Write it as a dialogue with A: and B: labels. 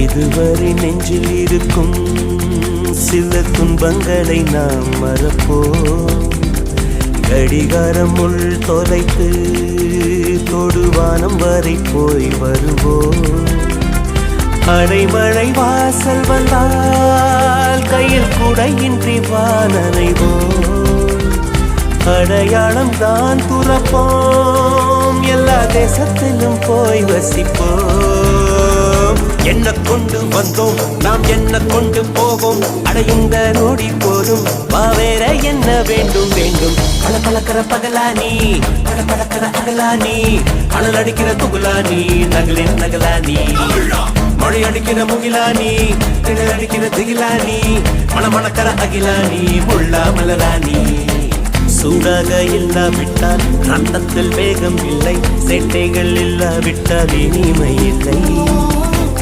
A: இதுவரை நெஞ்சில் இருக்கும் சில துன்பங்களை நாம் மறப்போம். கடிகாரம் உள் தொலைத்து தொடுவானம் வரை போய் வருவோம். அடைமழை வாசல் வந்தால் கையில் குடையின்றி வானனைவோம். அடையாளம் தான் துறப்போம், எல்லா தேசத்திலும் போய் வசிப்போம். என்ன கொண்டு வந்தோம் நாம் என்ன கொண்டு போவோம், அடையுந்த நோடி போதும் வேற என்ன வேண்டும் வேண்டும். பல பழக்கிற பகலானி பல பழக்கிற அகலானி, அனல் அடிக்கிற துகுலானி நகலின் நகலானி, மழை அடிக்கிற முகிலானி திணல் அடிக்கிற திகிலானி, மணமணக்கிற அகிலானி முள்ளா மலராணி. சூடாக இல்லாவிட்டால் ரத்தத்தில் வேகம் இல்லை, சேட்டைகள் இல்லாவிட்டால் இனிமை இல்லை.